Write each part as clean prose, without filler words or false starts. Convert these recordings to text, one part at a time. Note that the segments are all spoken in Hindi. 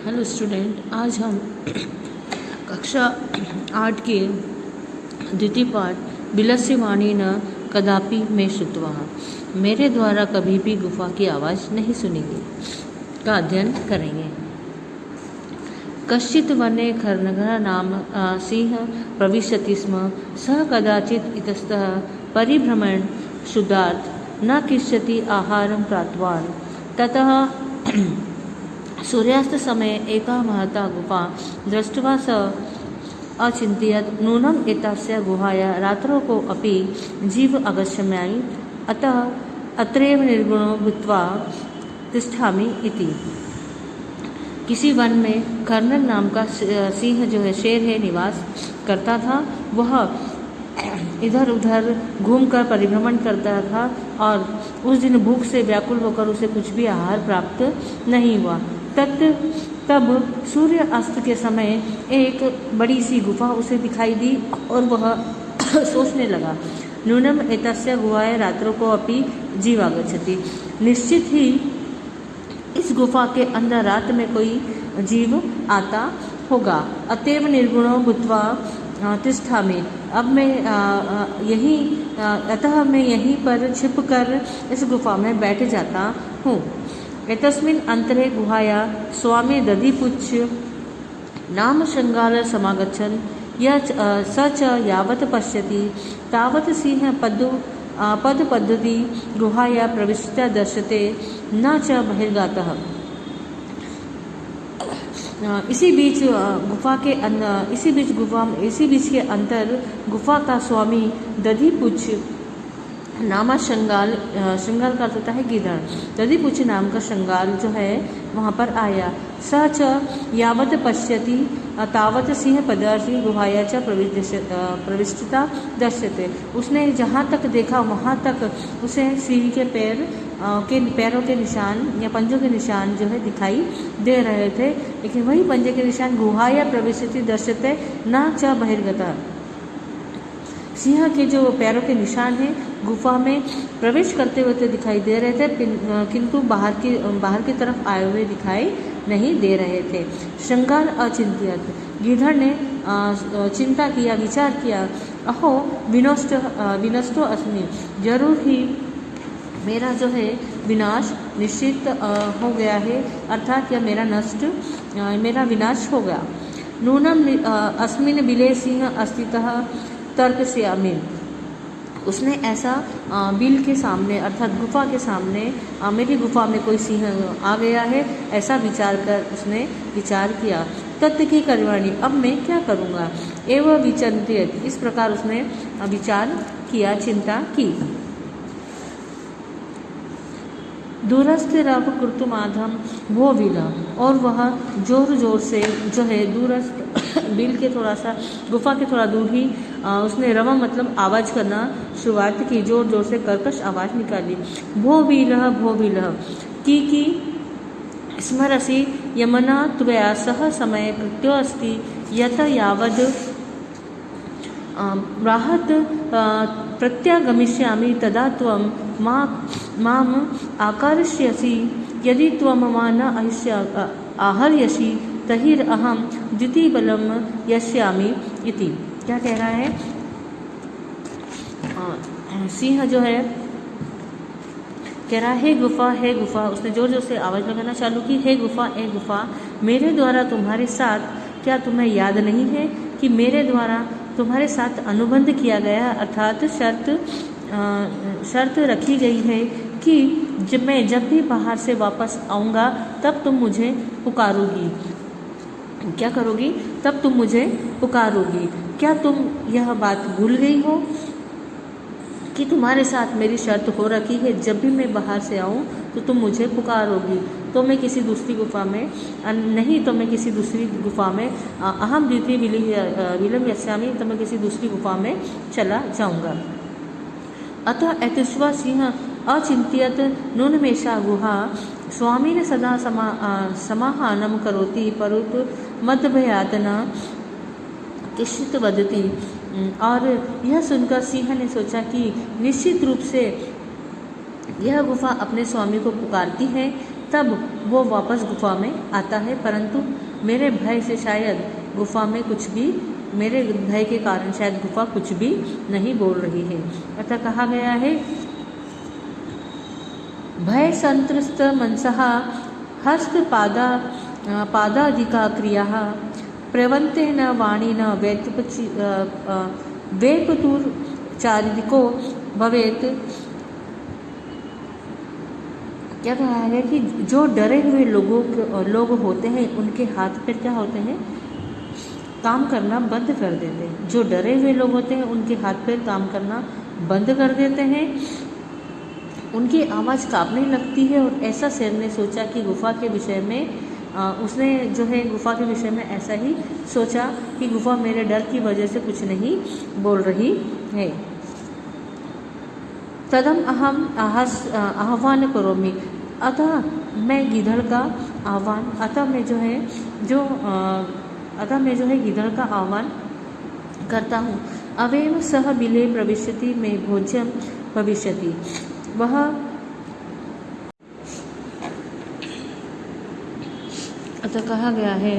हेलो स्टूडेंट, आज हम कक्षा 8 के द्वितीय पाठ बिलस्य वाणी न कदापि में श्रुत्वा, मेरे द्वारा कभी भी गुफा की आवाज़ नहीं सुनेगी का अध्ययन करेंगे। कश्चित् वने खरनघः नाम सिंह प्रविशति स्म। सः कदाचित् इतस्तः परिभ्रमण शुद्धार्थ न किंचित् आहारं प्राप्तवान्। ततः सूर्यास्त समय एका महता गुफा दृष्ट्वा स अचिन्तयत् नूनम् एतस्य गुहाया रात्रौ कोऽपि जीव अवश्यम्यायि, अतः अत्रैव निर्गुणो भूत्वा तिष्ठामि इति। किसी वन में कर्नल नाम का सिंह जो है शेर है निवास करता था। वह इधर उधर घूमकर परिभ्रमण करता था और उस दिन भूख से व्याकुल होकर उसे कुछ भी आहार प्राप्त नहीं हुआ। तब सूर्य अस्त के समय एक बड़ी सी गुफा उसे दिखाई दी और वह सोचने लगा, नूनम एतस्य गुहाय रात्रों को अपि जीवागच्छति। निश्चित ही इस गुफा के अंदर रात में कोई जीव आता होगा। अतएव निर्गुणो भूत्वा तिष्ठामि। अब मैं अतः मैं यहीं पर छिपकर इस गुफा में बैठ जाता हूँ। एतस्मिन् अंतरे गुहाया स्वामी दधिपुच्छ नाम शृंगार समागच्छन् स च यावत् पश्यति तावत् सिंह पदपद्धति गुहाया प्रविष्टः दर्शते न च बहिर्गतः। इसी बीच के अंतर गुफा का स्वामी दधिपुच्छ नामा श्रृंगार का अर्थ होता है गिदड़। दधिपुच्छ नाम का श्रृंगार जो है वहाँ पर आया। स च यावत् पश्यति तावत् सिंह पदार्थी गुहाया च प्रविष्टता दर्शते। उसने जहाँ तक देखा वहाँ तक उसे सिंह के पैरों के निशान या पंजों के निशान जो है दिखाई दे रहे थे, लेकिन वही पंजे के निशान गुहाया प्रविष्टि दर्शते न च बहिर्गता। सिंह के जो पैरों के निशान हैं गुफा में प्रवेश करते हुए तो दिखाई दे रहे थे, किंतु बाहर की तरफ आए हुए दिखाई नहीं दे रहे थे। श्रृंगार अचिंत्यत, गिद्धड़ ने चिंता किया, विचार किया, अहो विनष्टो अस्मि, जरूर ही मेरा जो है विनाश निश्चित हो गया है, अर्थात या मेरा विनाश हो गया। नूनम अस्मिन् बिले सिंह अस्तितः तर्कयामि। उसने ऐसा बिल के सामने अर्थात गुफा के सामने मेरी गुफा में कोई सिंह आ गया है ऐसा विचार कर उसने विचार किया। तत्व की करवाणी, अब मैं क्या करूँगा। एवं विचिंतित, इस प्रकार उसने विचार किया, चिंता की। दूरस्थ रव कुर्तुमाधम वो बिल, और वह जोर जोर से जो है दूरस्थ बिल के थोड़ा सा गुफा के थोड़ा दूर ही उसने रवा मतलब आवाज़ करना शुरुआत की, जोर जोर से कर्कश आवाज़ निकाली। भो बिल की स्मरसि यमना त्वया सह समय कृत्यो अस्ति यत यावद् राहत प्रत्यागमिष्यामि तदा त्वं माम आकर्ष्यसि, यदि त्वं मा न आहर्यसि तहिर अहम द्वितीय बलम यस्यामि इति। क्या कह रहा है, सिंह जो है कह रहा है, हे गुफा, उसने जोर जोर से आवाज़ लगाना चालू की, हे गुफा, मेरे द्वारा तुम्हारे साथ क्या तुम्हें याद नहीं है कि मेरे द्वारा तुम्हारे साथ अनुबंध किया गया, अर्थात शर्त रखी गई है कि जब भी बाहर से वापस आऊँगा तब तुम मुझे पुकारोगी। क्या करोगी? तब तुम मुझे पुकारोगी। क्या तुम यह बात भूल गई हो कि तुम्हारे साथ मेरी शर्त हो रखी है, जब भी मैं बाहर से आऊँ तो तुम मुझे पुकारोगी। तो मैं किसी दूसरी गुफा में अहम द्वितीय विलम यस्यामि, तो मैं किसी दूसरी गुफा में चला जाऊँगा। अतः एतस्वा सिंह अचिंत्यत नूनमेषा गुहा स्वामी सदा समाहानम करोति परुत मदभयातना किश्चित वदति। और यह सुनकर सिंह ने सोचा कि निश्चित रूप से यह गुफा अपने स्वामी को पुकारती है, तब वो वापस गुफा में आता है, परंतु मेरे भय से शायद गुफा में कुछ भी, मेरे भय के कारण शायद गुफा कुछ भी नहीं बोल रही है। अतः कहा गया है भय संत्रस्त मनसः पादादिका क्रियाः प्रवन्ते न वाणी न वेपतुर्चारिको भवेत। क्या कहा है कि जो डरे हुए लोग होते हैं उनके हाथ पैर क्या होते हैं, काम करना बंद कर देते हैं। जो डरे हुए लोग होते हैं उनके हाथ पैर काम करना बंद कर देते हैं, उनकी आवाज़ कांपने लगती है। और ऐसा शेर ने सोचा कि गुफा के विषय में उसने जो है गुफा के विषय में ऐसा ही सोचा कि गुफा मेरे डर की वजह से कुछ नहीं बोल रही है। तदम अहम आह्वान करोमि, अतः मैं गिधड़ का आह्वान, अतः मैं जो है गिधड़ का आह्वान करता हूँ। अवेम सह बिले प्रविशति में भोज्यम भविष्यति, वह अतः कहा गया है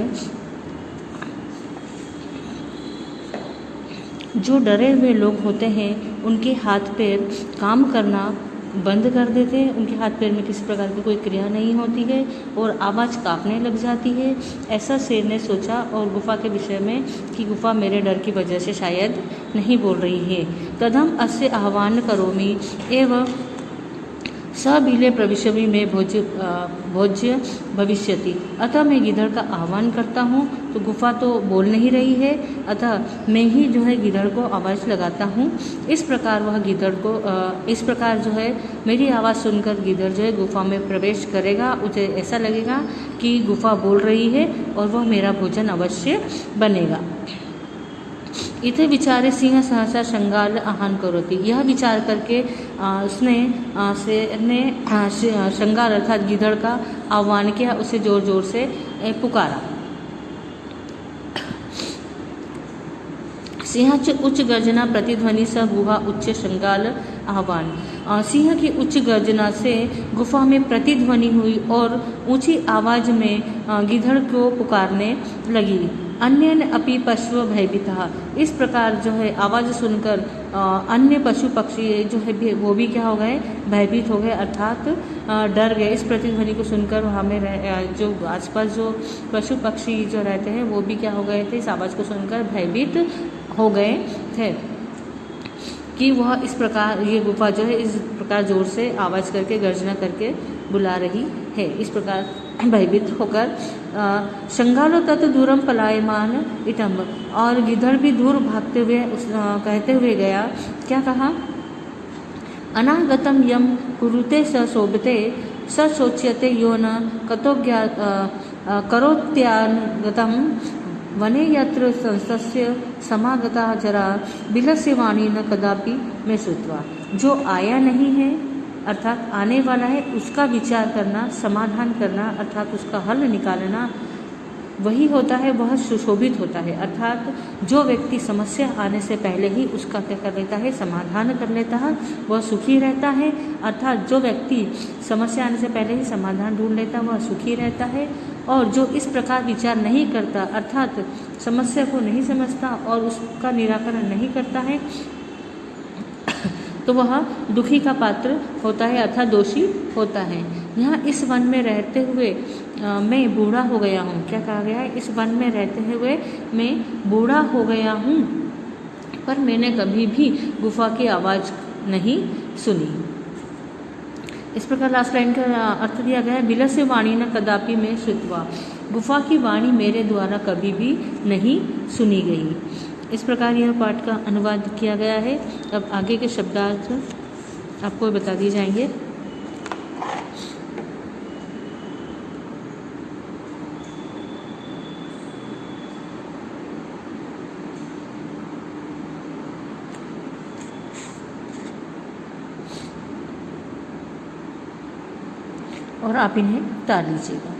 जो डरे हुए लोग होते हैं उनके हाथ पैर काम करना बंद कर देते हैं, उनके हाथ पैर में किसी प्रकार की कोई क्रिया नहीं होती है और आवाज़ कांपने लग जाती है। ऐसा शेर ने सोचा और गुफा के विषय में कि गुफा मेरे डर की वजह से शायद नहीं बोल रही है। तदम अस्य आह्वान करोमि एवं सबीले प्रविशवि में भोज्य भविष्यति, अतः मैं गिधड़ का आह्वान करता हूँ तो गुफा तो बोल नहीं रही है, अतः मैं ही जो है गिधड़ को आवाज़ लगाता हूँ। इस प्रकार वह गिधड़ को इस प्रकार जो है मेरी आवाज़ सुनकर गिधड़ जो है गुफा में प्रवेश करेगा। उसे ऐसा लगेगा कि गुफा बोल रही है और वह मेरा भोजन अवश्य बनेगा। इथे विचारे सिंह सहसा शंगाल आह्वान करोति, यह विचार करके उसने शंगाल अर्थात गिधड़ का आह्वान किया, उसे जोर जोर से पुकारा। सिंह उच्च गर्जना प्रतिध्वनि स गुहा उच्च शंगाल आह्वान, सिंह की उच्च गर्जना से गुफा में प्रतिध्वनि हुई और ऊंची आवाज में गिधड़ को पुकारने लगी। अन्य अपि पशु भयभीता, इस प्रकार जो है आवाज़ सुनकर अन्य पशु पक्षी जो है वो भी क्या हो गए, भयभीत हो गए अर्थात डर गए। इस प्रतिध्वनि को सुनकर वहाँ में जो आसपास जो पशु पक्षी जो रहते हैं वो भी क्या हो गए थे, इस आवाज़ को सुनकर भयभीत हो गए थे कि वह इस प्रकार ये गुफा जो है इस प्रकार जोर से आवाज़ करके गर्जना करके बुला रही है। इस प्रकार भयभीत होकर शंगालो तत् दूरम पलायमान इटम, और गिधड़ भी दूर भागते हुए कहते हुए गया। क्या कहा, अनागतम यम कुरुते स शोभते स सोच्यते यो न करोत्यागतम वने यत्र संस्तस्य समागता जरा बिलस्य वाणी न कदापि में श्रुत्वा, जो आया नहीं है अर्थात आने वाला है उसका विचार करना, समाधान करना अर्थात उसका हल निकालना, वही होता है वह सुशोभित होता है। अर्थात जो व्यक्ति समस्या आने से पहले ही उसका क्या कर लेता है, समाधान कर लेता है, वह सुखी रहता है। अर्थात जो व्यक्ति समस्या आने से पहले ही समाधान ढूंढ लेता है वह सुखी रहता है। और जो इस प्रकार विचार नहीं करता अर्थात समस्या को नहीं समझता और उसका निराकरण नहीं करता है तो वह दुखी का पात्र होता है अर्थात दोषी होता है। यहाँ इस वन में रहते हुए मैं बूढ़ा हो गया हूँ। क्या कहा गया है, इस वन में रहते हुए मैं बूढ़ा हो गया हूँ पर मैंने कभी भी गुफा की आवाज़ नहीं सुनी। इस प्रकार लास्ट लाइन का अर्थ दिया गया है, बिलस्य वाणी न कदापि में श्रुत्वा, गुफा की वाणी मेरे द्वारा कभी भी नहीं सुनी गई। इस प्रकार यह पाठ का अनुवाद किया गया है। अब आगे के शब्दार्थ आपको बता दिए जाएंगे। और आप इन्हें उतार लीजिएगा।